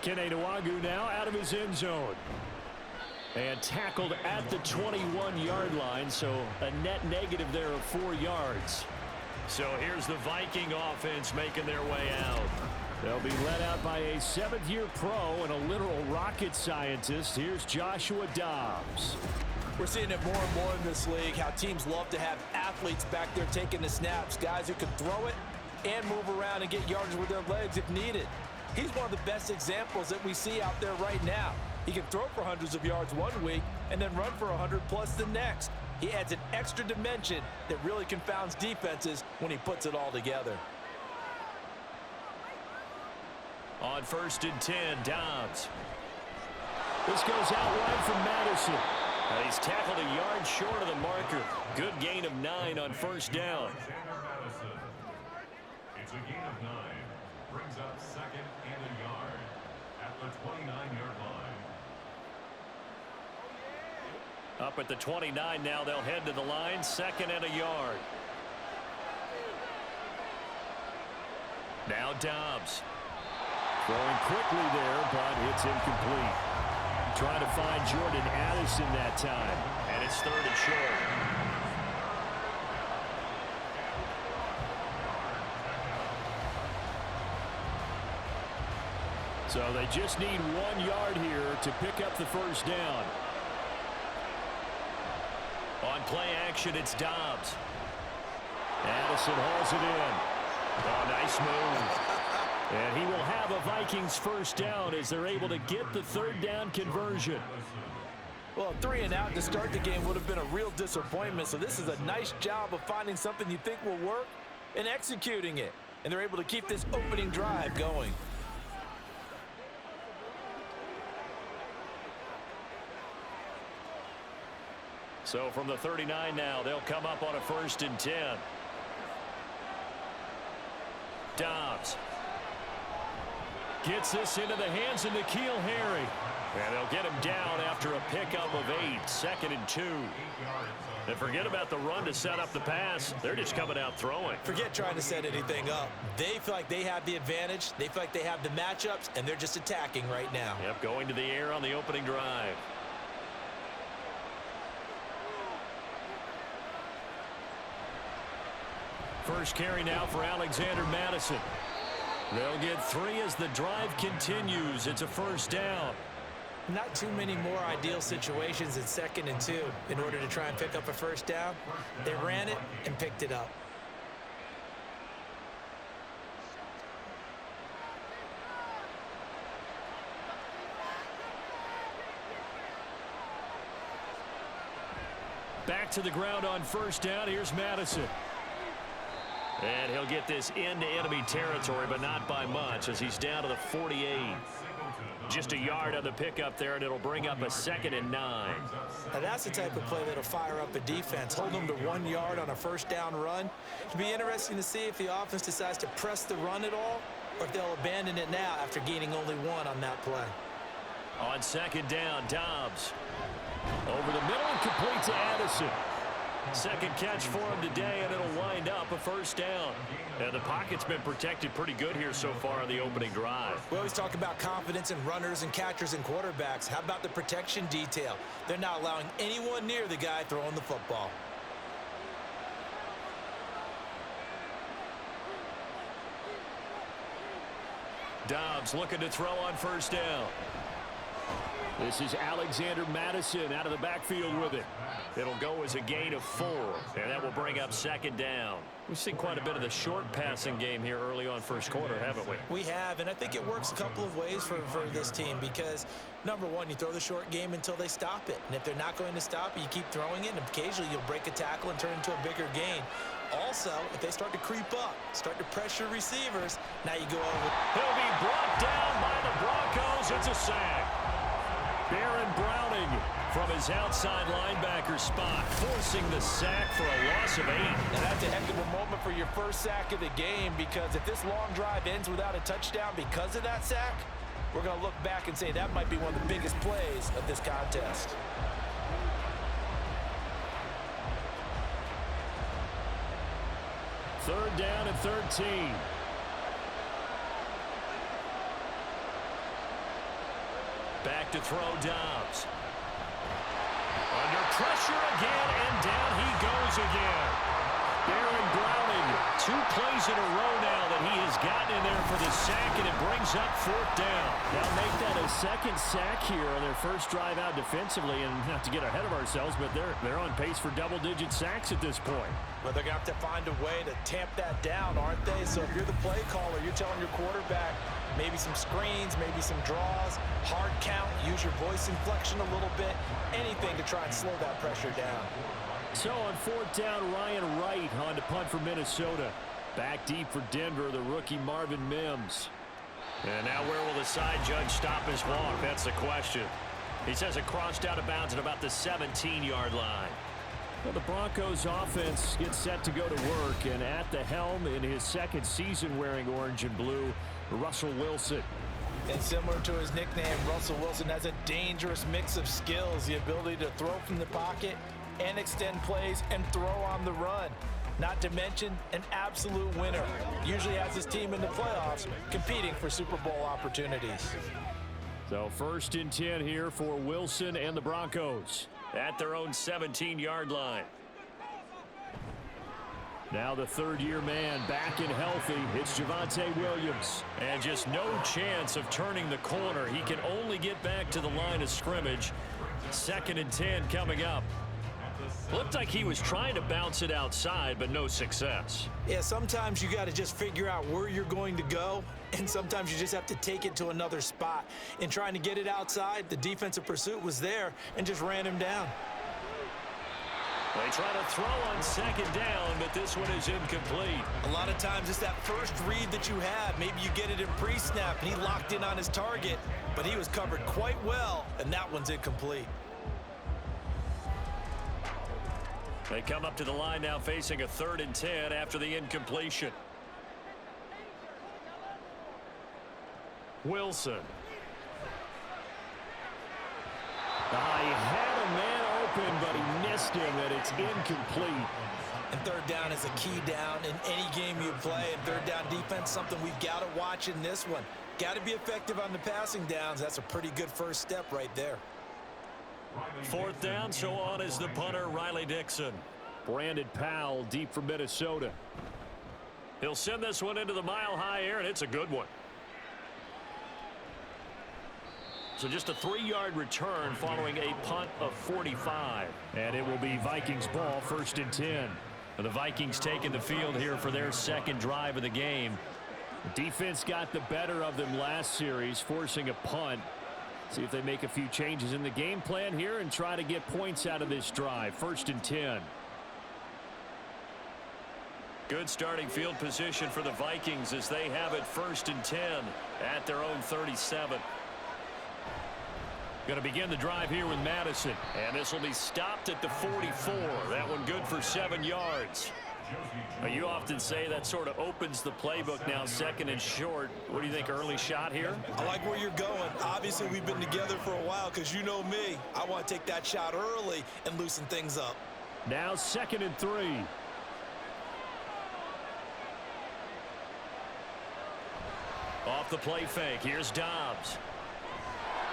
Kenenuagu now out of his end zone. And tackled at the 21-yard line, so a net negative there of 4 yards. So here's the Viking offense making their way out. They'll be led out by a 7th-year pro and a literal rocket scientist. Here's Joshua Dobbs. We're seeing it more and more in this league, how teams love to have athletes back there taking the snaps, guys who can throw it and move around and get yardage with their legs if needed. He's one of the best examples that we see out there right now. He can throw for hundreds of yards one week and then run for 100+ the next. He adds an extra dimension that really confounds defenses when he puts it all together. On 1st and 10, Dobbs. This goes out wide from Madison. He's tackled a yard short of the marker. Good gain of 9 on 1st down. It's a gain of 9. Brings up 2nd and a yard at the 29-yard line. Up at the 29 now, they'll head to the line, 2nd and a yard. Now Dobbs. Throwing quickly there, but it's incomplete. Trying to find Jordan Addison that time, and it's 3rd and short. So they just need 1 yard here to pick up the 1st down. On play action, it's Dobbs. Addison hauls it in. Oh, nice move. And he will have a Vikings 1st down as they're able to get the 3rd down conversion. Well, 3 and out to start the game would have been a real disappointment, so this is a nice job of finding something you think will work and executing it. And they're able to keep this opening drive going. So from the 39 now, they'll come up on a 1st and 10. Dobbs gets this into the hands of N'Keal Harry. And they'll get him down after a pickup of 8, 2nd and 2. And forget about the run to set up the pass. They're just coming out throwing. Forget trying to set anything up. They feel like they have the advantage. They feel like they have the matchups, and they're just attacking right now. Yep, going to the air on the opening drive. First carry now for Alexander Madison. They'll get 3 as the drive continues. It's a 1st down. Not too many more ideal situations in 2nd and 2 in order to try and pick up a 1st down. They ran it and picked it up. Back to the ground on 1st down. Here's Madison. And he'll get this into enemy territory, but not by much as he's down to the 48. Just a yard on the pickup there, and it'll bring up a 2nd and 9. Now that's the type of play that'll fire up a defense. Hold them to 1 yard on a 1st down run. It'll be interesting to see if the offense decides to press the run at all or if they'll abandon it now after gaining only 1 on that play. On 2nd down, Dobbs. Over the middle and complete to Addison. 2nd catch for him today, and it'll wind up a 1st down. And the pocket's been protected pretty good here so far in the opening drive. We always talk about confidence in runners and catchers and quarterbacks. How about the protection detail? They're not allowing anyone near the guy throwing the football. Dobbs looking to throw on 1st down. This is Alexander Madison out of the backfield with it. It'll go as a gain of 4, and that will bring up 2nd down. We've seen quite a bit of the short passing game here early on 1st quarter, haven't we? We have, and I think it works a couple of ways for this team because, number one, you throw the short game until they stop it. And if they're not going to stop it, you keep throwing it, and occasionally you'll break a tackle and turn it into a bigger gain. Also, if they start to creep up, start to pressure receivers, now you go over. He'll be brought down by the Broncos. It's a sack. Baron Browning from his outside linebacker spot, forcing the sack for a loss of 8. And that's a heck of a moment for your first sack of the game because if this long drive ends without a touchdown because of that sack, we're going to look back and say that might be one of the biggest plays of this contest. Third down and 13. Back to throw Dobbs. Under pressure again, and down he goes again. Baron Browning, 2 plays in a row now that he has gotten in there for the sack, and it brings up 4th down. They'll make that a 2nd sack here on their first drive out defensively, and not to get ahead of ourselves, but they're on pace for double-digit sacks at this point. But they're going to have to find a way to tamp that down, aren't they? So if you're the play caller, you're telling your quarterback maybe some screens, maybe some draws, hard count, use your voice inflection a little bit, anything to try and slow that pressure down. So on 4th down, Ryan Wright on to punt for Minnesota. Back deep for Denver, the rookie Marvin Mims. And now where will the side judge stop his walk? That's the question. He says it crossed out of bounds at about the 17-yard line. Well, the Broncos offense gets set to go to work, and at the helm in his 2nd season wearing orange and blue, Russell Wilson. And similar to his nickname, Russell Wilson has a dangerous mix of skills, the ability to throw from the pocket and extend plays and throw on the run. Not to mention an absolute winner. Usually has his team in the playoffs competing for Super Bowl opportunities. So 1st and 10 here for Wilson and the Broncos. At their own 17-yard line. Now the 3rd-year man back and healthy. It's Javonte Williams. And just no chance of turning the corner. He can only get back to the line of scrimmage. 2nd and 10 coming up. Looked like he was trying to bounce it outside, but no success. Yeah, sometimes you got to just figure out where you're going to go, and sometimes you just have to take it to another spot. In trying to get it outside, the defensive pursuit was there and just ran him down. They try to throw on 2nd down, but this one is incomplete. A lot of times it's that first read that you have. Maybe you get it in pre-snap, and he locked in on his target, but he was covered quite well, and that one's incomplete. They come up to the line now facing a 3rd and 10 after the incompletion. Wilson. He had a man open, but he missed him, and it's incomplete. And 3rd down is a key down in any game you play. And 3rd down defense, something we've got to watch in this one. Got to be effective on the passing downs. That's a pretty good first step right there. 4th down, so on is the punter, Riley Dixon. Brandon Powell deep for Minnesota. He'll send this one into the mile-high air, and it's a good one. So just a 3-yard return following a punt of 45. And it will be Vikings ball, 1st and 10. The Vikings taking the field here for their 2nd drive of the game. The defense got the better of them last series, forcing a punt. See if they make a few changes in the game plan here and try to get points out of this drive. 1st and 10. Good starting field position for the Vikings as they have it 1st and 10 at their own 37. Going to begin the drive here with Madison. And this will be stopped at the 44. That one good for 7 yards. Now, you often say that sort of opens the playbook now, 2nd and short. What do you think, early shot here? I like where you're going. Obviously, we've been together for a while because you know me. I want to take that shot early and loosen things up. Now 2nd and 3. Off the play fake. Here's Dobbs.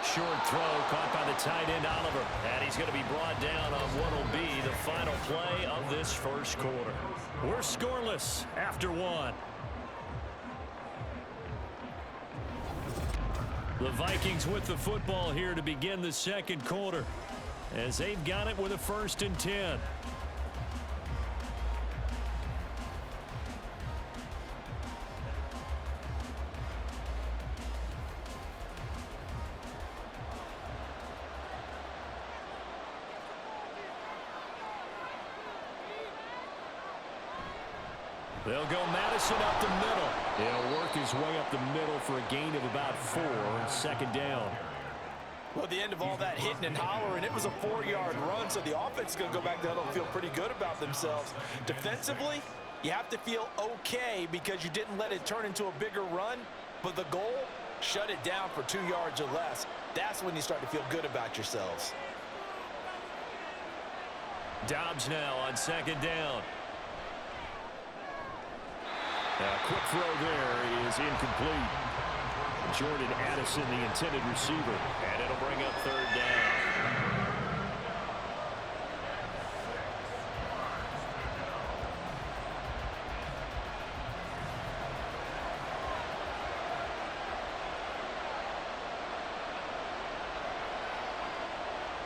Short throw caught by the tight end Oliver. And he's going to be brought down on what will be the final play of this 1st quarter. We're scoreless after 1. The Vikings with the football here to begin the 2nd quarter as they've got it with a 1st and 10. They'll go Madison up the middle. He'll work his way up the middle for a gain of about 4 on 2nd down. Well, at the end of all that hitting and hollering, it was a 4-yard run, so the offense is going to go back there and feel pretty good about themselves. Defensively, you have to feel okay because you didn't let it turn into a bigger run, but the goal, shut it down for 2 yards or less. That's when you start to feel good about yourselves. Dobbs now on 2nd down. A quick throw there is incomplete. Jordan Addison, the intended receiver. And it'll bring up third down.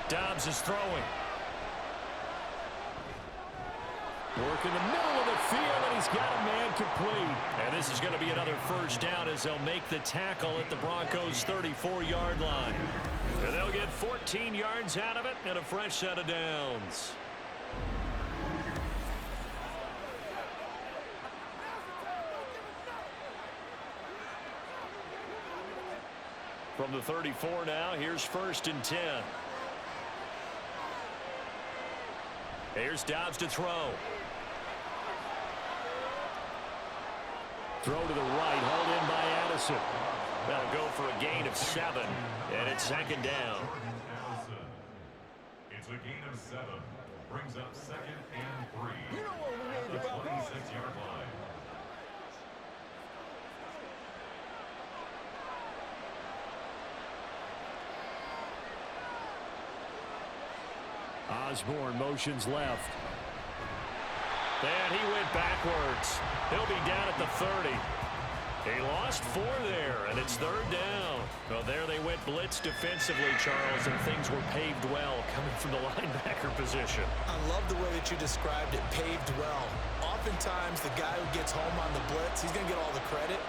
Dobbs is throwing. Work in the middle of the field, and he's got a man complete. And this is going to be another first down as they'll make the tackle at the Broncos' 34-yard line. And they'll get 14 yards out of it and a fresh set of downs. From the 34 now, here's 1st and 10. Here's Dobbs to throw. Throw to the right, hauled in by Addison. That'll go for a gain of 7, and it's 2nd down. It's a gain of 7. Brings up 2nd and 3. At the 26-yard line. Osborne motions left. And he went backwards. He'll be down at the 30. He lost 4 there, and it's 3rd down. Well, there they went blitz defensively, Charles, and things were paved well coming from the linebacker position. I love the way that you described it, paved well. Oftentimes, the guy who gets home on the blitz, he's going to get all the credit.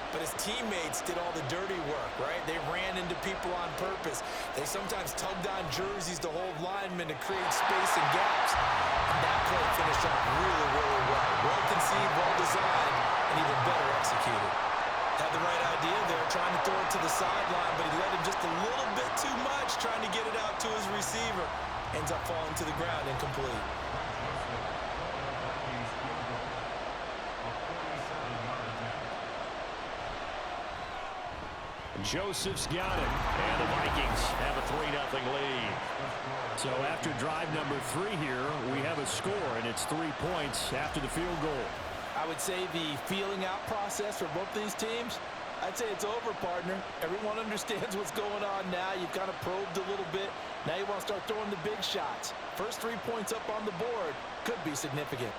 But his teammates did all the dirty work, right? They ran into people on purpose. They sometimes tugged on jerseys to hold linemen to create space and gaps. And that play finished off really, really well. Well conceived, well designed, and even better executed. Had the right idea there, trying to throw it to the sideline, but he let him just a little bit too much, trying to get it out to his receiver. Ends up falling to the ground incomplete. Joseph's got it. And the Vikings have a 3-0 lead. So after drive number 3 here, we have a score, and it's 3 points after the field goal. I would say the feeling out process for both these teams, I'd say it's over, partner. Everyone understands what's going on now. You've kind of probed a little bit. Now you want to start throwing the big shots. First 3 points up on the board could be significant.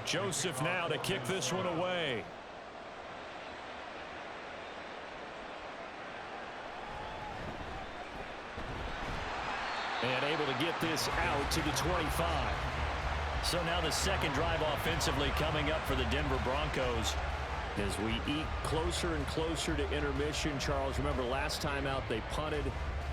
Joseph now to kick this one away. And able to get this out to the 25. So now the second drive offensively coming up for the Denver Broncos. As we eke closer and closer to intermission, Charles, remember last time out they punted.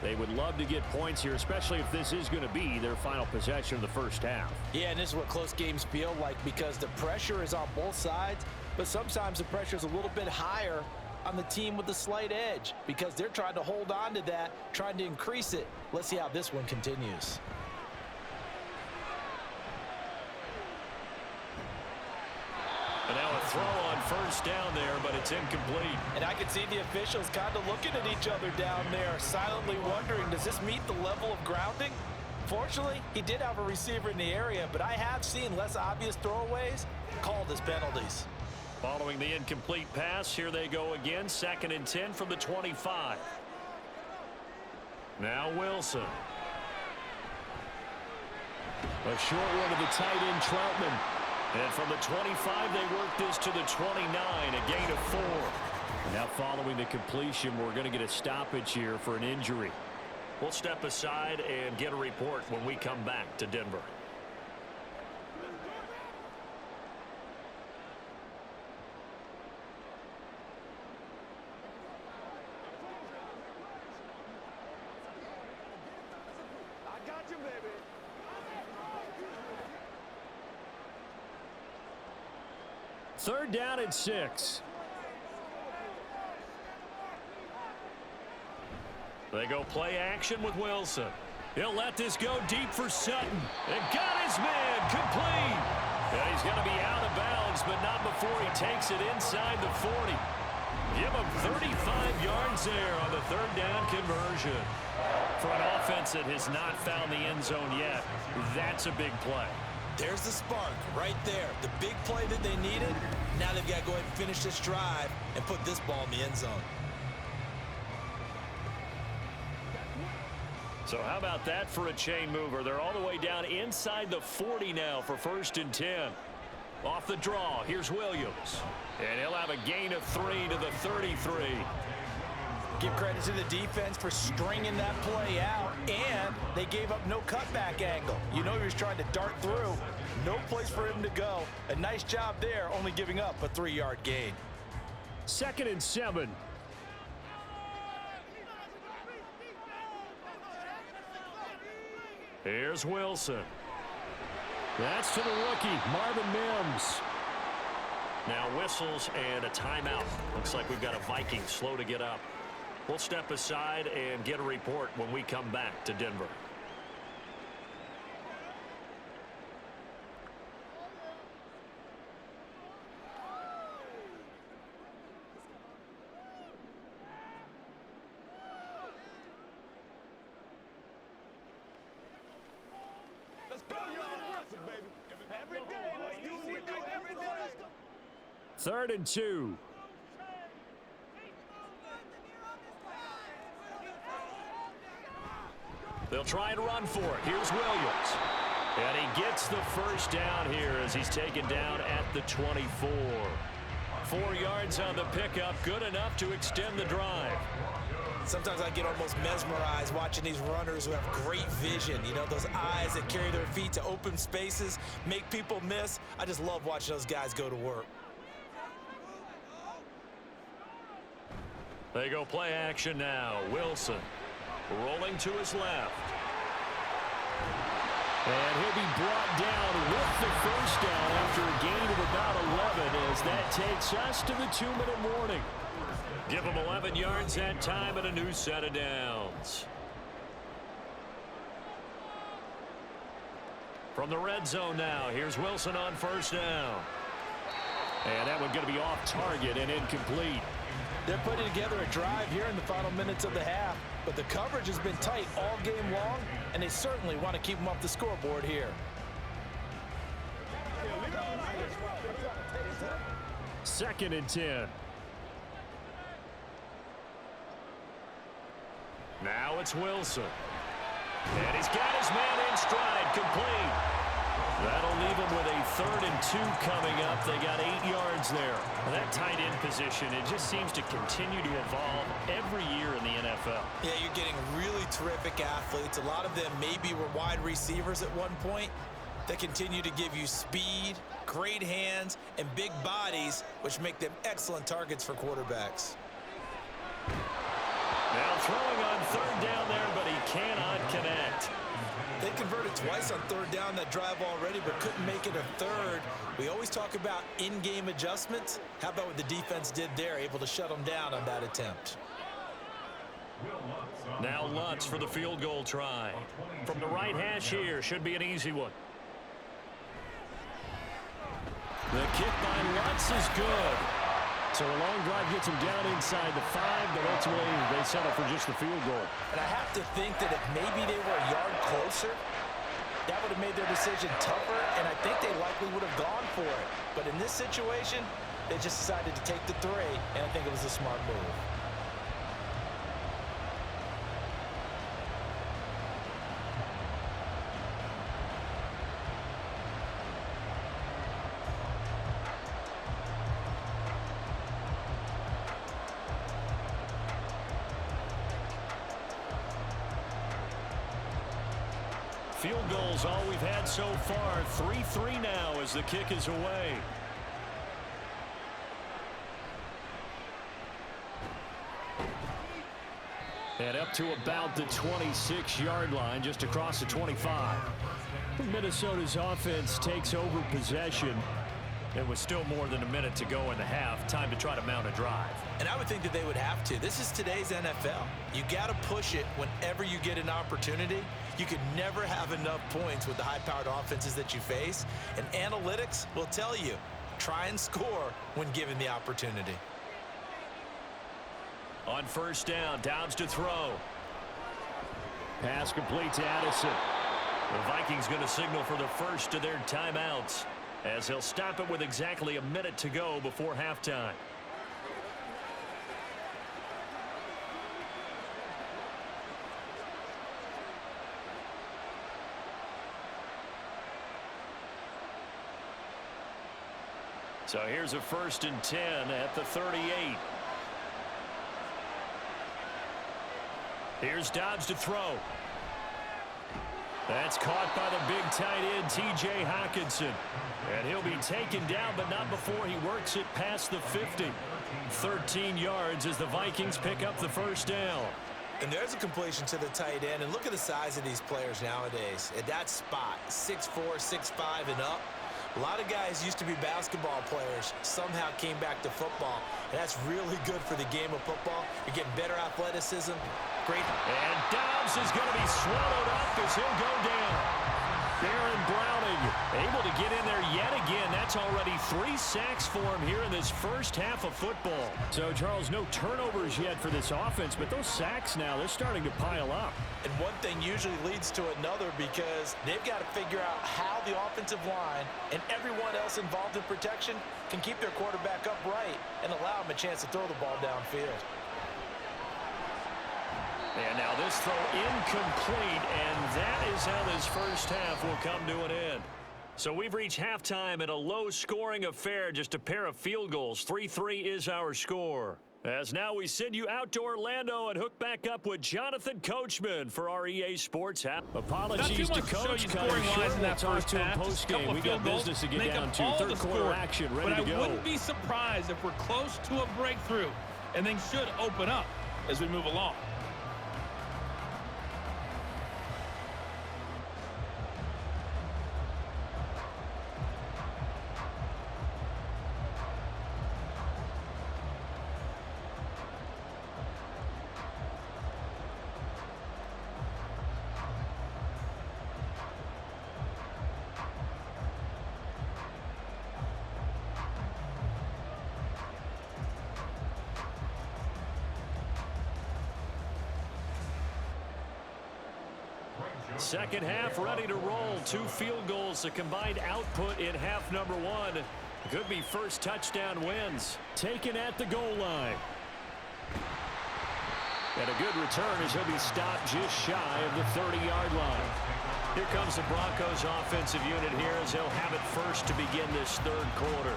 They would love to get points here, especially if this is going to be their final possession of the first half. Yeah, and this is what close games feel like because the pressure is on both sides, but sometimes the pressure is a little bit higher on the team with the slight edge because they're trying to hold on to that, trying to increase it. Let's see how this one continues. And now a throw on first down there, but it's incomplete. And I can see the officials kind of looking at each other down there, silently wondering, does this meet the level of grounding? Fortunately, he did have a receiver in the area, but I have seen less obvious throwaways called as penalties. Following the incomplete pass, here they go again, 2nd and 10 from the 25. Now Wilson. A short one to the tight end, Troutman. And from the 25, they work this to the 29, a gain of 4. Now following the completion, we're going to get a stoppage here for an injury. We'll step aside and get a report when we come back to Denver. I got you, baby. Third down and 6. They go play action with Wilson. He'll let this go deep for Sutton. And got his man complete. And he's going to be out of bounds, but not before he takes it inside the 40. Give him 35 yards there on the third down conversion. For an offense that has not found the end zone yet, that's a big play. There's the spark right there. The big play that they needed. Now they've got to go ahead and finish this drive and put this ball in the end zone. So how about that for a chain mover? They're all the way down inside the 40 now for 1st and 10. Off the draw, here's Williams. And he'll have a gain of 3 to the 33. Give credit to the defense for stringing that play out, and they gave up no cutback angle. You know he was trying to dart through. No place for him to go. A nice job there, only giving up a 3-yard gain. 2nd and 7. Here's Wilson. That's to the rookie, Marvin Mims. Now whistles and a timeout. Looks like we've got a Viking slow to get up. We'll step aside and get a report when we come back to Denver. Let's go, y'all. Baby. Every day, let's do what we do every day. 3rd and 2. They'll try and run for it. Here's Williams. And he gets the first down here as he's taken down at the 24. 4 yards on the pickup, good enough to extend the drive. Sometimes I get almost mesmerized watching these runners who have great vision. You know, those eyes that carry their feet to open spaces, make people miss. I just love watching those guys go to work. They go play action now. Wilson rolling to his left. And he'll be brought down with the first down after a gain of about 11 as that takes us to the 2-minute warning. Give him 11 yards that time and a new set of downs. From the red zone now, here's Wilson on 1st down. And that one going to be off target and incomplete. They're putting together a drive here in the final minutes of the half, but the coverage has been tight all game long, and they certainly want to keep them off the scoreboard here. 2nd and 10. Now it's Wilson. And he's got his man in stride, complete. That'll leave him with a 3rd and 2 coming up. They got 8 yards there. That tight end position, it just seems to continue to evolve every year in the NFL. Yeah, you're getting really terrific athletes. A lot of them maybe were wide receivers at one point. They continue to give you speed, great hands, and big bodies, which make them excellent targets for quarterbacks. Now throwing on 3rd down there, but he cannot connect. They converted twice on 3rd down that drive already, but couldn't make it a 3rd. We always talk about in-game adjustments. How about what the defense did there, able to shut them down on that attempt? Now Lutz for the field goal try. From the right hash here, should be an easy one. The kick by Lutz is good. So a long drive gets him down inside the 5, but ultimately they settle for just the field goal. And I have to think that if maybe they were a yard closer, that would have made their decision tougher, and I think they likely would have gone for it. But in this situation, they just decided to take the 3, and I think it was a smart move. Field goals all we've had so far. 3-3 now as the kick is away. And up to about the 26-yard line, just across the 25. Minnesota's offense takes over possession. It was still more than a minute to go in the half. Time to try to mount a drive. And I would think that they would have to. This is today's NFL. You got to push it whenever you get an opportunity. You could never have enough points with the high-powered offenses that you face. And analytics will tell you, try and score when given the opportunity. On first down, Downs to throw. Pass complete to Addison. The Vikings going to signal for the first of their timeouts, as he'll stop it with exactly a minute to go before halftime. So here's a 1st and 10 at the 38. Here's Dobbs to throw. That's caught by the big tight end, T.J. Hockenson. And he'll be taken down, but not before he works it past the 50. 13 yards as the Vikings pick up the first down. And there's a completion to the tight end. And look at the size of these players nowadays. At that spot, 6'4", 6'5", and up. A lot of guys used to be basketball players, somehow came back to football. And that's really good for the game of football. You're getting better athleticism. Great. And Dobbs is going to be swallowed up as he'll go down. Baron Browning able to get in there yet again. That's already 3 sacks for him here in this first half of football. So, Charles, no turnovers yet for this offense, but those sacks now, they're starting to pile up. And one thing usually leads to another because they've got to figure out how the offensive line and everyone else involved in protection can keep their quarterback upright and allow him a chance to throw the ball downfield. And now this throw incomplete, and that is how this first half will come to an end. So we've reached halftime in a low-scoring affair, just a pair of field goals. 3-3 is our score. As now we send you out to Orlando and hook back up with Jonathan Coachman for our EA Sports app. Apologies to Coach. Scoring wise in that first half. Post-game. We got business to get down to. Third quarter action ready to go. But I wouldn't be surprised if we're close to a breakthrough, and things should open up as we move along. Second half ready to roll. 2 field goals, a combined output in half number 1. Could be first touchdown wins. Taken at the goal line. And a good return as he'll be stopped just shy of the 30-yard line. Here comes the Broncos offensive unit here as they'll have it first to begin this third quarter.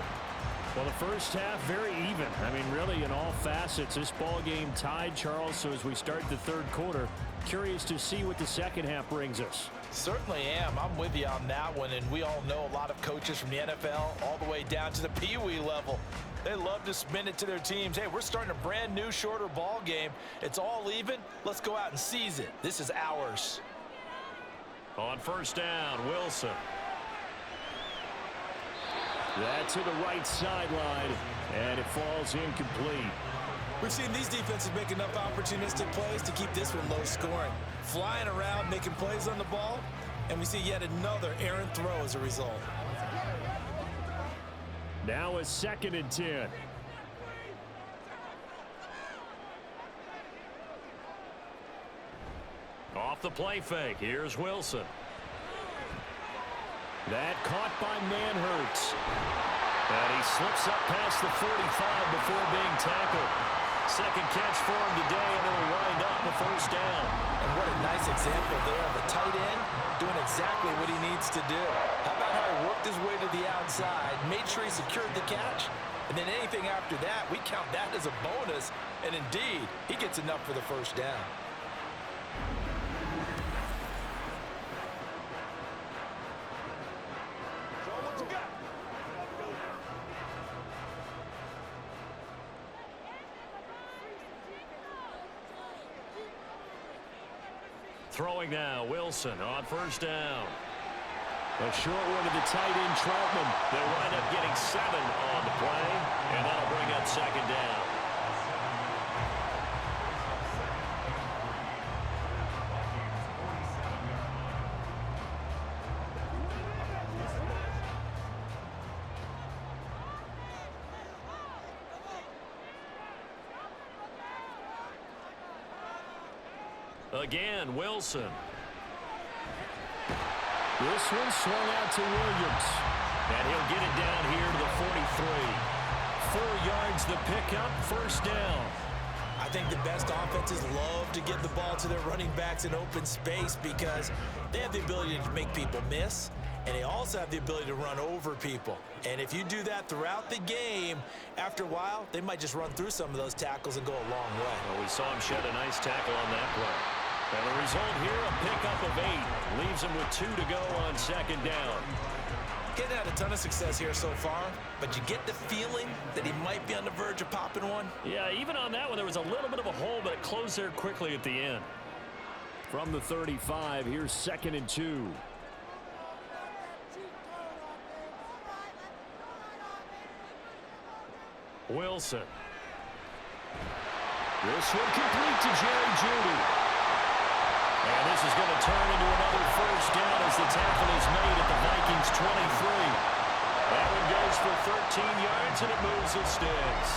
Well, the first half, very even. I mean, really, in all facets, this ball game tied, Charles. So as we start the third quarter, curious to see what the second half brings us. Certainly am. I'm with you on that one. And we all know a lot of coaches from the NFL all the way down to the Pee-wee level. They love to spin it to their teams. Hey, we're starting a brand new, shorter ball game. It's all even. Let's go out and seize it. This is ours. On first down, Wilson. That to the right sideline, and it falls incomplete. We've seen these defenses make enough opportunistic plays to keep this one low scoring. Flying around, making plays on the ball, and we see yet another errant throw as a result. Now a 2nd and 10. Off the play fake, here's Wilson. That caught by Manhurts. And he slips up past the 45 before being tackled. Second catch for him today, and it'll wind up the first down. And what a nice example there of the tight end doing exactly what he needs to do. How about how he worked his way to the outside, made sure he secured the catch, and then anything after that, we count that as a bonus. And indeed, he gets enough for the first down. Throwing now, Wilson on first down. A short one to the tight end, Troutman. They wind up getting 7 on the play, and that'll bring up second down. Again, Wilson. This one swung out to Williams. And he'll get it down here to the 43. 4 yards the pickup, first down. I think the best offenses love to get the ball to their running backs in open space because they have the ability to make people miss, and they also have the ability to run over people. And if you do that throughout the game, after a while, they might just run through some of those tackles and go a long way. Well, we saw him shed a nice tackle on that play. And the result here, a pickup of 8. Leaves him with 2 to go on second down. Getting had a ton of success here so far, but you get the feeling that he might be on the verge of popping one. Yeah, even on that one, there was a little bit of a hole, but it closed there quickly at the end. From the 35, here's 2nd and 2. Wilson. This one complete to Jerry Jeudy. And this is going to turn into another first down as the tackle is made at the Vikings 23. That one goes for 13 yards, and it moves the sticks.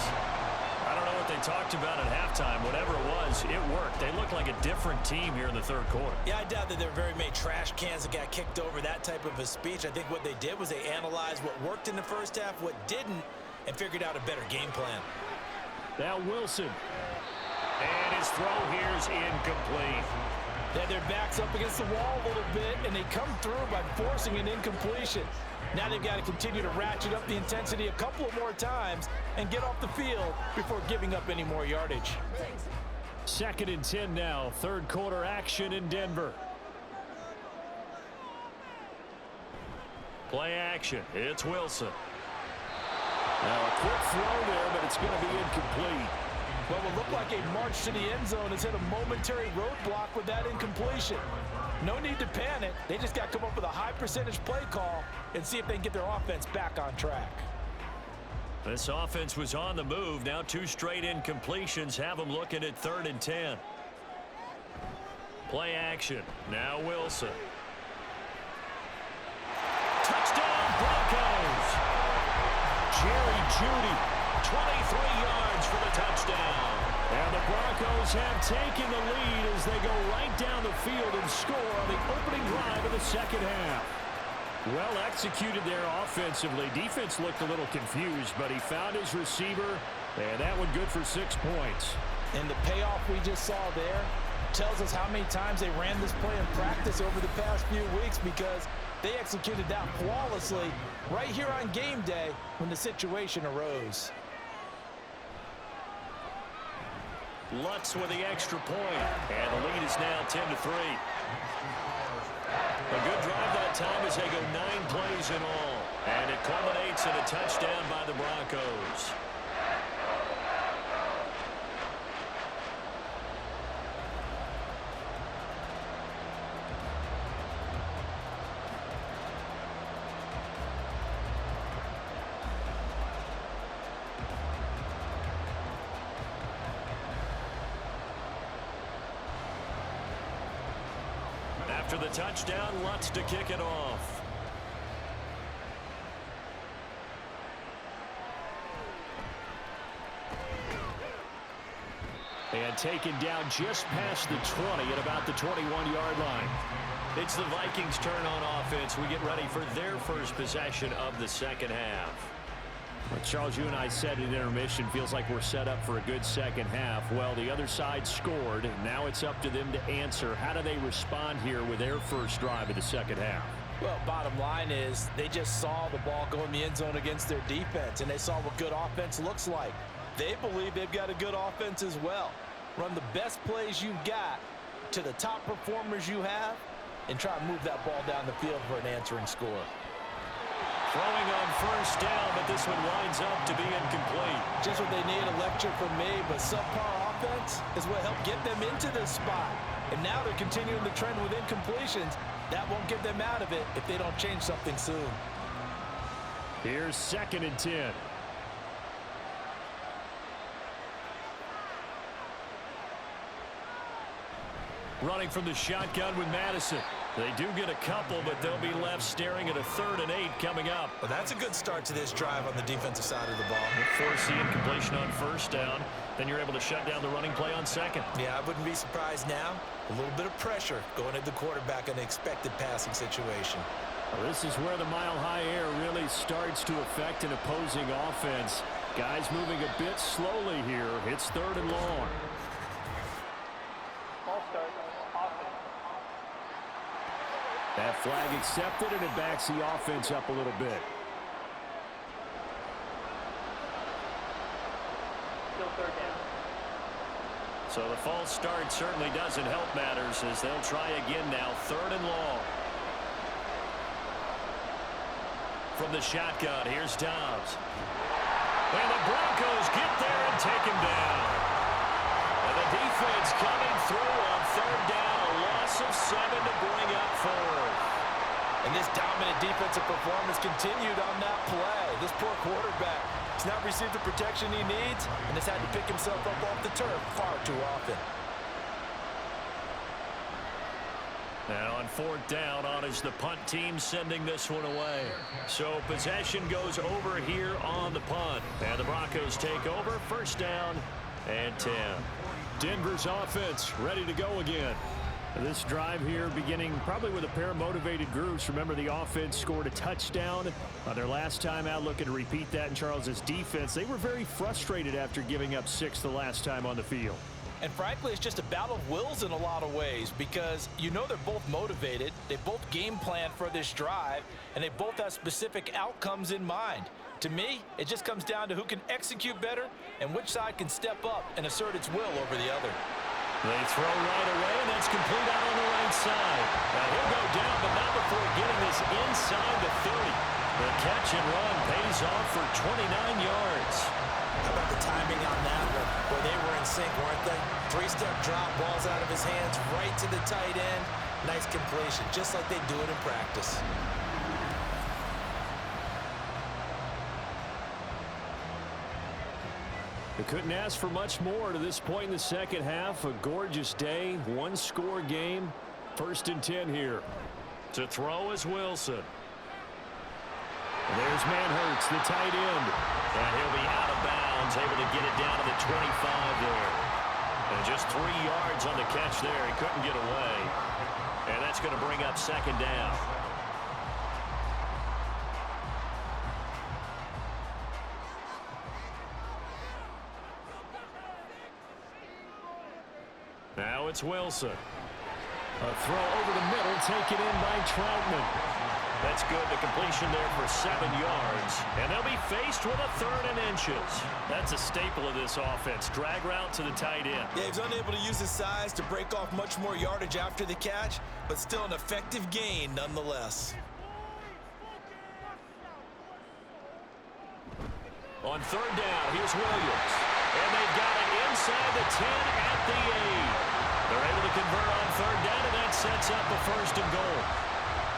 I don't know what they talked about at halftime. Whatever it was, it worked. They look like a different team here in the third quarter. Yeah, I doubt that there were very many trash cans that got kicked over, that type of a speech. I think what they did was they analyzed what worked in the first half, what didn't, and figured out a better game plan. Now Wilson. And his throw here is incomplete. They had their backs up against the wall a little bit, and they come through by forcing an incompletion. Now they've got to continue to ratchet up the intensity a couple of more times and get off the field before giving up any more yardage. 2nd and 10 now. Third quarter action in Denver. Play action. It's Wilson. Now a quick throw there, but it's going to be incomplete. What will look like a march to the end zone has hit a momentary roadblock with that incompletion. No need to panic. They just got to come up with a high percentage play call and see if they can get their offense back on track. This offense was on the move. Now 2 straight incompletions have them looking at 3rd and 10. Play action. Now Wilson. Touchdown Broncos. Jerry Jeudy, 23 yards for the touchdown. And the Broncos have taken the lead as they go right down the field and score on the opening drive of the second half. Well executed there offensively. Defense looked a little confused, but he found his receiver, and that one good for 6 points. And the payoff we just saw there tells us how many times they ran this play in practice over the past few weeks, because they executed that flawlessly right here on game day when the situation arose. Lutz with the extra point, and the lead is now 10-3. A good drive that time as they go 9 plays in all, and it culminates in a touchdown by the Broncos. After the touchdown, Lutz to kick it off. And taken down just past the 20 at about the 21-yard line. It's the Vikings' turn on offense. We get ready for their first possession of the second half. Well, Charles, you and I said in intermission, feels like we're set up for a good second half. Well, the other side scored. Now it's up to them to answer. How do they respond here with their first drive of the second half? Well, bottom line is they just saw the ball go in the end zone against their defense, and they saw what good offense looks like. They believe they've got a good offense as well. Run the best plays you've got to the top performers you have, and try to move that ball down the field for an answering score. Throwing on first down, but this one winds up to be incomplete. Just what they need, a lecture from me, but subpar offense is what helped get them into this spot. And now they're continuing the trend with incompletions. That won't get them out of it if they don't change something soon. Here's 2nd and 10. Running from the shotgun with Madison. They do get a couple, but they'll be left staring at a 3rd and 8 coming up. Well, that's a good start to this drive on the defensive side of the ball. Force the incompletion on 1st down. Then you're able to shut down the running play on 2nd. Yeah, I wouldn't be surprised now. A little bit of pressure going at the quarterback in an expected passing situation. Well, this is where the mile-high air really starts to affect an opposing offense. Guys moving a bit slowly here. It's 3rd and long. That flag accepted, and it backs the offense up a little bit. Still 3rd down. So the false start certainly doesn't help matters as they'll try again now. 3rd and long. From the shotgun, here's Dobbs. And the Broncos get there and take him down. And the defense coming through on 3rd down. A loss of 7 to bring up 4th. And this dominant defensive performance continued on that play. This poor quarterback has not received the protection he needs and has had to pick himself up off the turf far too often. And on 4th down, on is the punt team sending this one away. So possession goes over here on the punt. And the Broncos take over. 1st down and 10. Denver's offense ready to go again. This drive here beginning probably with a pair of motivated groups. Remember, the offense scored a touchdown their last time out. Looking to repeat that in Charles's defense. They were very frustrated after giving up 6 the last time on the field. And frankly, it's just a battle of wills in a lot of ways because you know they're both motivated. They both game plan for this drive, and they both have specific outcomes in mind. To me, it just comes down to who can execute better and which side can step up and assert its will over the other. They throw right away, and that's complete out on the right side. Now he'll go down, but not before getting this inside the 30. The catch and run pays off for 29 yards. How about the timing on that one? Where they were in sync, weren't they? 3-step drop, balls out of his hands, right to the tight end. Nice completion, just like they do it in practice. They couldn't ask for much more to this point in the 2nd half. A gorgeous day, 1-score game. 1st and 10 here. To throw is Wilson. And there's Manhurts, the tight end. And he'll be out of bounds, able to get it down to the 25 there. And just 3 yards on the catch there. He couldn't get away. And that's going to bring up 2nd down. Now it's Wilson. A throw over the middle, taken in by Troutman. That's good. The completion there for 7 yards. And they'll be faced with a 3rd and inches. That's a staple of this offense. Drag route to the tight end. Yeah, he's unable to use his size to break off much more yardage after the catch, but still an effective gain nonetheless. On 3rd down, here's Williams. And they've got it inside the 10 at the 8. They're able to convert on 3rd down, and that sets up a 1st and goal.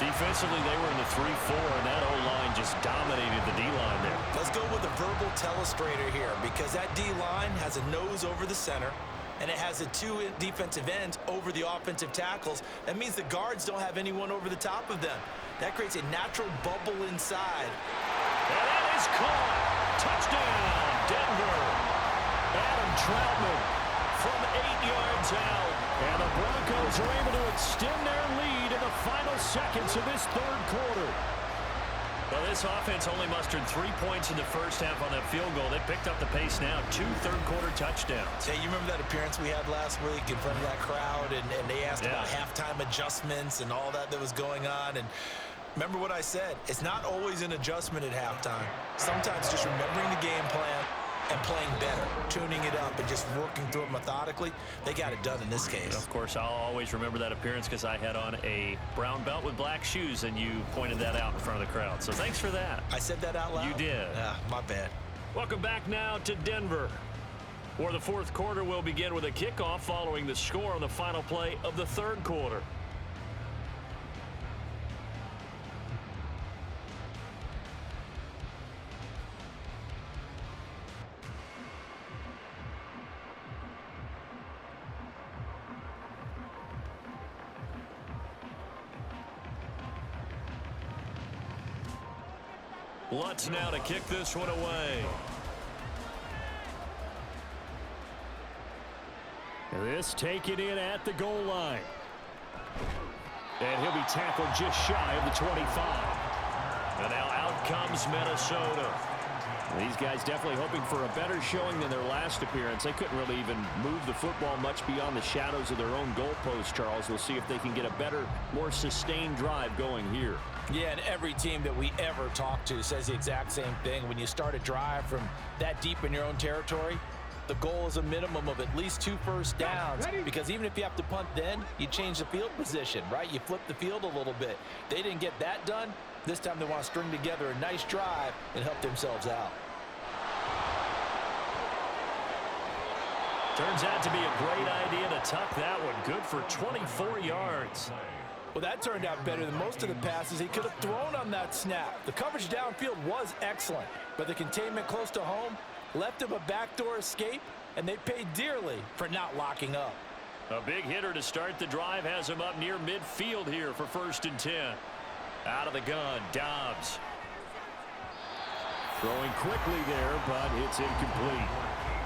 Defensively, they were in the 3-4, and that O-line just dominated the D-line there. Let's go with a verbal telestrator here because that D-line has a nose over the center, and it has the 2 defensive ends over the offensive tackles. That means the guards don't have anyone over the top of them. That creates a natural bubble inside. And that is caught. Touchdown, Denver. Adam Troutman from 8 yards out. And the Broncos are able to extend their lead in the final seconds of this 3rd quarter. Well, this offense only mustered 3 points in the 1st half on that field goal. They picked up the pace now. 2 third-quarter touchdowns. Hey, you remember that appearance we had last week in front of that crowd, and they asked about halftime adjustments and all that was going on, and remember what I said. It's not always an adjustment at halftime. Sometimes just remembering the game plan and playing better, tuning it up and just working through it methodically. They got it done in this case. Of course, I'll always remember that appearance because I had on a brown belt with black shoes, and you pointed that out in front of the crowd. So thanks for that. I said that out loud? You did. My bad. Welcome back now to Denver, where the 4th quarter will begin with a kickoff following the score on the final play of the 3rd quarter. Lutz now to kick this one away. This taken in at the goal line. And he'll be tackled just shy of the 25. And now out comes Minnesota. These guys definitely hoping for a better showing than their last appearance. They couldn't really even move the football much beyond the shadows of their own goalpost, Charles. We'll see if they can get a better, more sustained drive going here. Yeah, and every team that we ever talk to says the exact same thing. When you start a drive from that deep in your own territory, the goal is a minimum of at least 2 first downs, because even if you have to punt then, you change the field position, right? You flip the field a little bit. They didn't get that done. This time they want to string together a nice drive and help themselves out. Turns out to be a great idea to tuck that one. Good for 24 yards. Well, that turned out better than most of the passes he could have thrown on that snap. The coverage downfield was excellent, but the containment close to home left him a backdoor escape, and they paid dearly for not locking up. A big hitter to start the drive has him up near midfield here for 1st and 10. Out of the gun, Dobbs. Throwing quickly there, but it's incomplete.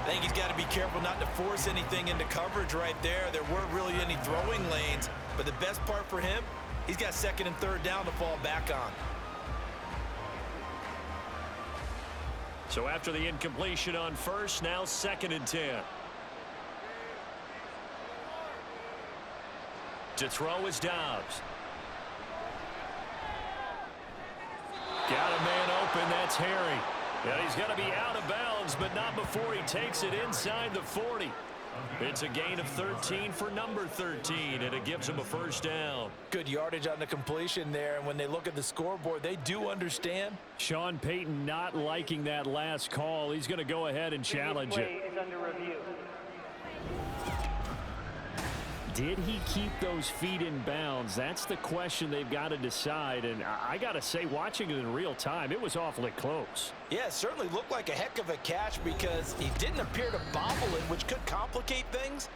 I think he's got to be careful not to force anything into coverage right there. There weren't really any throwing lanes, but the best part for him, he's got 2nd and 3rd down to fall back on. So after the incompletion on 1st, now 2nd and 10. To throw is Dobbs. Got a man open, that's Harry. Yeah, he's got to be out of bounds, but not before he takes it inside the 40. It's a gain of 13 for number 13, and it gives him a 1st down. Good yardage on the completion there, and when they look at the scoreboard, they do understand. Sean Payton not liking that last call. He's going to go ahead and challenge it. Is under review. Did he keep those feet in bounds? That's the question they've got to decide. And I got to say, watching it in real time, it was awfully close. Yeah, it certainly looked like a heck of a catch because he didn't appear to bobble it, which could complicate things.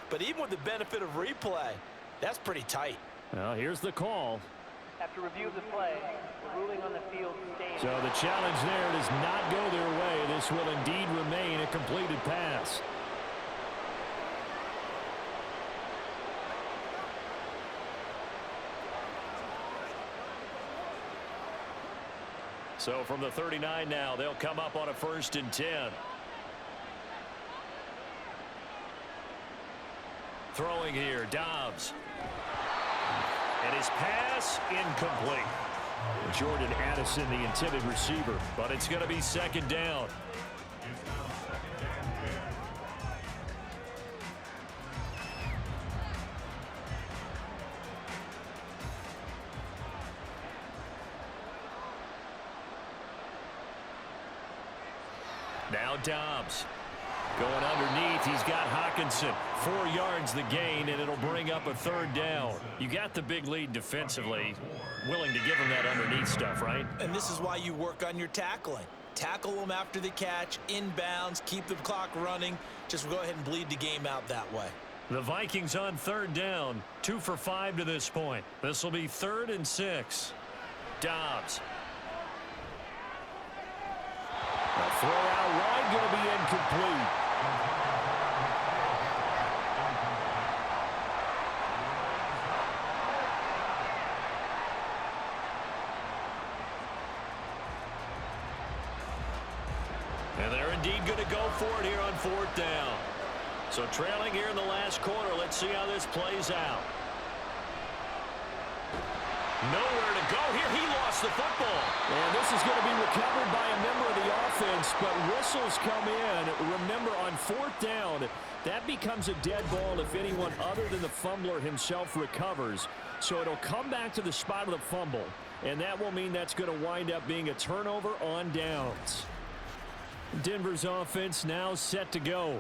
But even with the benefit of replay, that's pretty tight. Well, here's the call. After review of the play, the ruling on the field stands. So the challenge there does not go their way. This will indeed remain a completed pass. So from the 39 now, they'll come up on a 1st and 10. Throwing here, Dobbs. And his pass incomplete. Jordan Addison, the intended receiver. But it's going to be 2nd down. Now Dobbs going underneath. He's got Hawkinson. 4 yards the gain, and it'll bring up a 3rd down. You got the big lead defensively. Willing to give him that underneath stuff, right? And this is why you work on your tackling. Tackle them after the catch, inbounds, keep the clock running. Just go ahead and bleed the game out that way. The Vikings on 3rd down. 2 for 5 to this point. This will be 3rd and 6. Dobbs. A throw out wide, going to be incomplete. And they're indeed going to go for it here on 4th down. So trailing here in the last quarter. Let's see how this plays out. Nowhere to go here. He lost the football. And this is going to be recovered by a member of the offense, but whistles come in. Remember, on 4th down, that becomes a dead ball if anyone other than the fumbler himself recovers. So it'll come back to the spot of the fumble, and that will mean that's going to wind up being a turnover on downs. Denver's offense now set to go.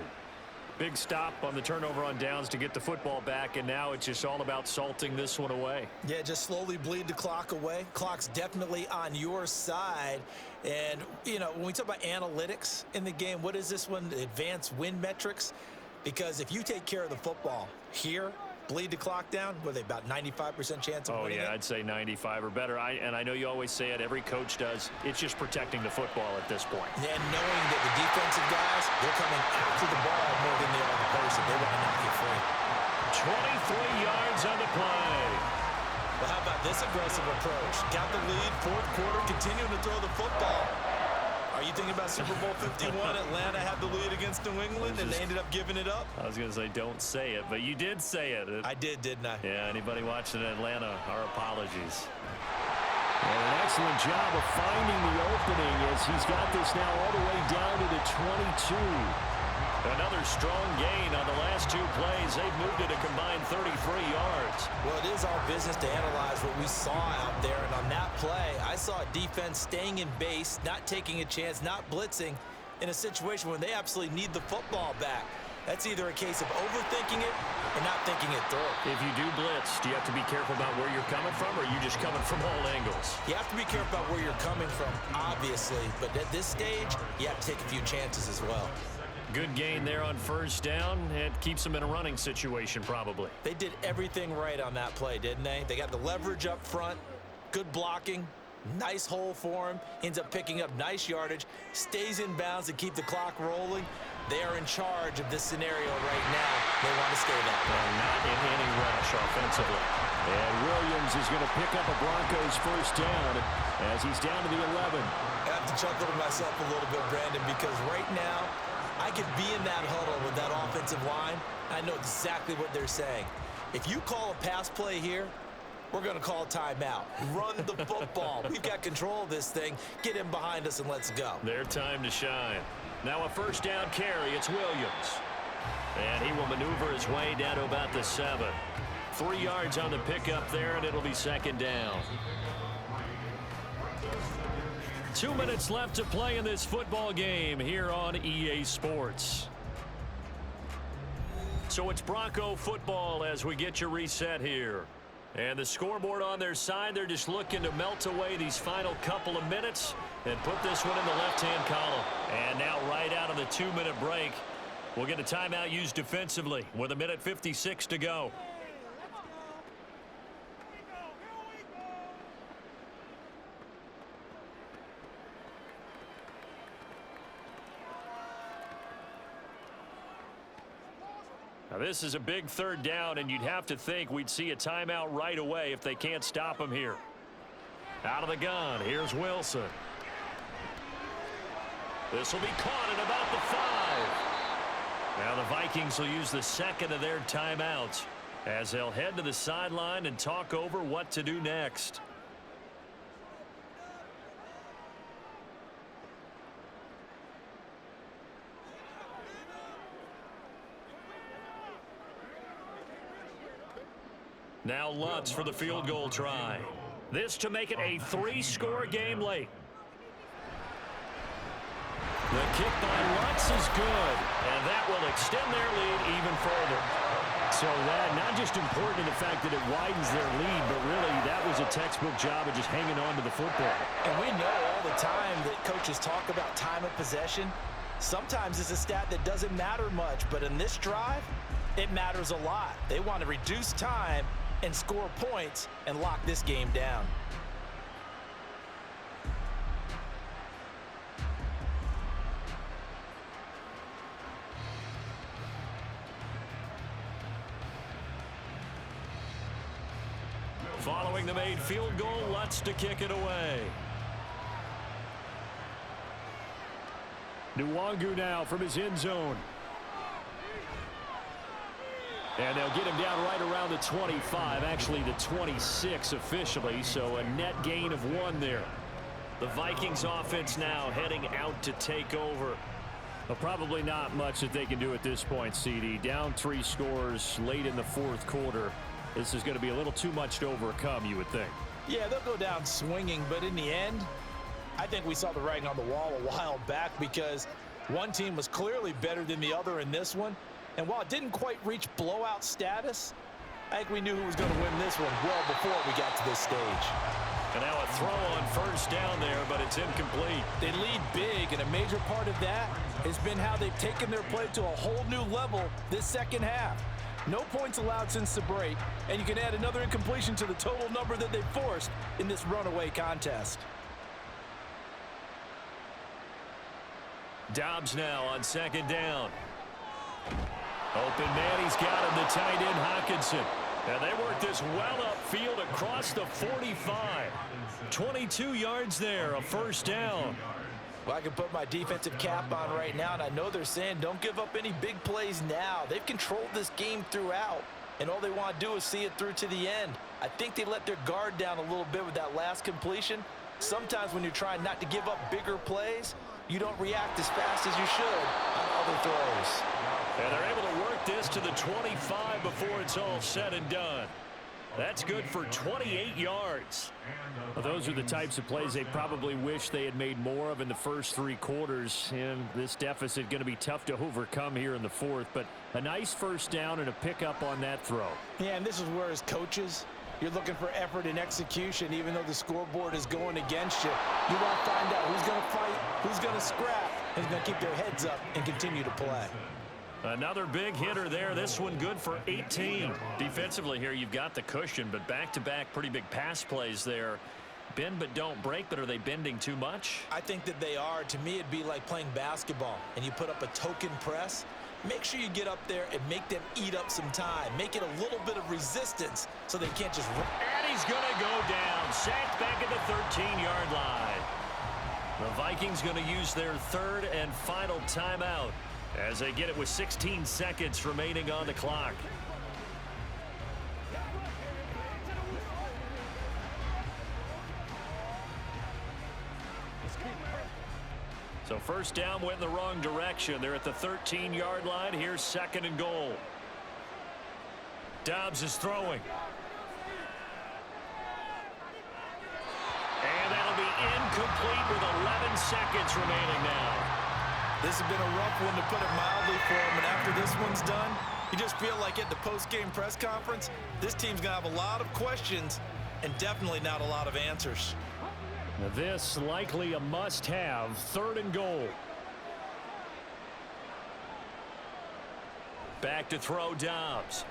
Big stop on the turnover on downs to get the football back, and now it's just all about salting this one away. Yeah, just slowly bleed the clock away. Clock's definitely on your side. And, you know, when we talk about analytics in the game, what is this one? Advanced win metrics? Because if you take care of the football here, bleed the clock down? Were they about 95% chance of winning yeah, it? I'd say 95 or better. And I know you always say it, every coach does. It's just protecting the football at this point. And knowing that the defensive guys, they're coming after the ball more than they are the person. They want to knock you free. 23 yards on the play. Well, how about this aggressive approach? Got the lead, fourth quarter, continuing to throw the football. Are you thinking about Super Bowl 51? Atlanta had the lead against New England, and they ended up giving it up? I was going to say don't say it, but you did say it. I did, didn't I? Yeah, anybody watching Atlanta, our apologies. And an excellent job of finding the opening as he's got this now all the way down to the 22. Another strong gain on the last two plays. They've moved it a combined 33 yards. Well, it is our business to analyze what we saw out there. And on that play, I saw a defense staying in base, not taking a chance, not blitzing in a situation where they absolutely need the football back. That's either a case of overthinking it or not thinking it through. If you do blitz, do you have to be careful about where you're coming from, or are you just coming from all angles? You have to be careful about where you're coming from, obviously. But at this stage, you have to take a few chances as well. Good gain there on first down. It keeps them in a running situation, probably. They did everything right on that play, didn't they? They got the leverage up front, good blocking, nice hole for him, ends up picking up nice yardage, stays in bounds to keep the clock rolling. They are in charge of this scenario right now. They want to stay that way. Not in any rush offensively. And Williams is going to pick up a Broncos first down as he's down to the 11. I have to chuckle to myself a little bit, Brandon, because right now, I could be in that huddle with that offensive line. I know exactly what they're saying. If you call a pass play here, we're going to call a timeout. Run the football. We've got control of this thing. Get him behind us and let's go. Their time to shine. Now a first down carry. It's Williams. And he will maneuver his way down to about the 7. 3 yards on the pickup there, and it'll be second down. 2 minutes left to play in this football game here on EA Sports. So it's Bronco football as we get you reset here. And the scoreboard on their side, they're just looking to melt away these final couple of minutes and put this one in the left-hand column. And now right out of the 2-minute break, we'll get a timeout used defensively with 1:56 to go. Now this is a big third down, and you'd have to think we'd see a timeout right away if they can't stop him here. Out of the gun, here's Wilson. This will be caught at about the 5. Now the Vikings will use the second of their timeouts as they'll head to the sideline and talk over what to do next. Now Lutz for the field goal try. This to make it a 3-score game late. The kick by Lutz is good, and that will extend their lead even further. So that not just important in the fact that it widens their lead, but really that was a textbook job of just hanging on to the football. And we know all the time that coaches talk about time of possession. Sometimes it's a stat that doesn't matter much, but in this drive, it matters a lot. They want to reduce time and score points and lock this game down. Following the made field goal, Lutz to kick it away. Nwangu now from his end zone. And they'll get him down right around the 25, actually the 26 officially, so a net gain of 1 there. The Vikings offense now heading out to take over. Well, probably not much that they can do at this point, CD. Down 3 scores late in the fourth quarter. This is going to be a little too much to overcome, you would think. Yeah, they'll go down swinging, but in the end, I think we saw the writing on the wall a while back because one team was clearly better than the other in this one. And while it didn't quite reach blowout status, I think we knew who was going to win this one well before we got to this stage. And now a throw on first down there, but it's incomplete. They lead big, and a major part of that has been how they've taken their play to a whole new level this second half. No points allowed since the break, and you can add another incompletion to the total number that they forced in this runaway contest. Dobbs now on second down. Open man, he's got him, the tight end Hockenson. And they work this well upfield across the 45. 22 yards there, a first down. Well, I can put my defensive cap on right now, and I know they're saying don't give up any big plays now. They've controlled this game throughout, and all they want to do is see it through to the end. I think they let their guard down a little bit with that last completion. Sometimes when you're trying not to give up bigger plays, you don't react as fast as you should on other throws. And they're able to work this to the 25 before it's all said and done. That's good for 28 yards. Well, those are the types of plays they probably wish they had made more of in the first 3 quarters. And this deficit going to be tough to overcome here in the fourth. But a nice first down and a pickup on that throw. Yeah, and this is where as coaches, you're looking for effort and execution. Even though the scoreboard is going against you, you want to find out who's going to fight, who's going to scrap, and who's going to keep their heads up and continue to play. Another big hitter there. This one good for 18. Defensively here, you've got the cushion, but back-to-back pretty big pass plays there. Bend but don't break, but are they bending too much? I think that they are. To me, it'd be like playing basketball, and you put up a token press. Make sure you get up there and make them eat up some time. Make it a little bit of resistance so they can't just run. And he's going to go down. Sacked back at the 13-yard line. The Vikings going to use their third and final timeout as they get it with 16 seconds remaining on the clock. So first down went in the wrong direction. They're at the 13-yard line. Here's second and goal. Dobbs is throwing. And that'll be incomplete with 11 seconds remaining now. This has been a rough one, to put it mildly, for him. And after this one's done, you just feel like at the post-game press conference, this team's going to have a lot of questions and definitely not a lot of answers. Now this likely a must-have, third and goal. Back to throw Dobbs.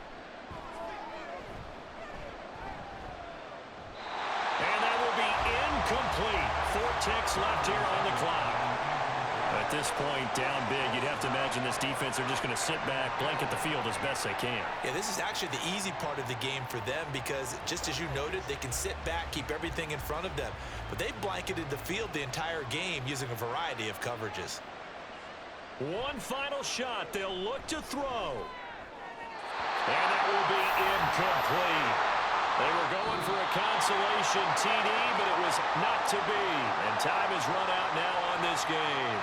And that will be incomplete. 4 ticks left here on the clock. At this point, down big, you'd have to imagine this defense are just going to sit back, blanket the field as best they can. Yeah, this is actually the easy part of the game for them because, just as you noted, they can sit back, keep everything in front of them. But they've blanketed the field the entire game using a variety of coverages. One final shot. They'll look to throw. And that will be incomplete. They were going for a consolation TD, but it was not to be. And time is run out now on this game.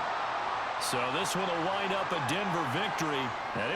So this one will wind up a Denver victory. And it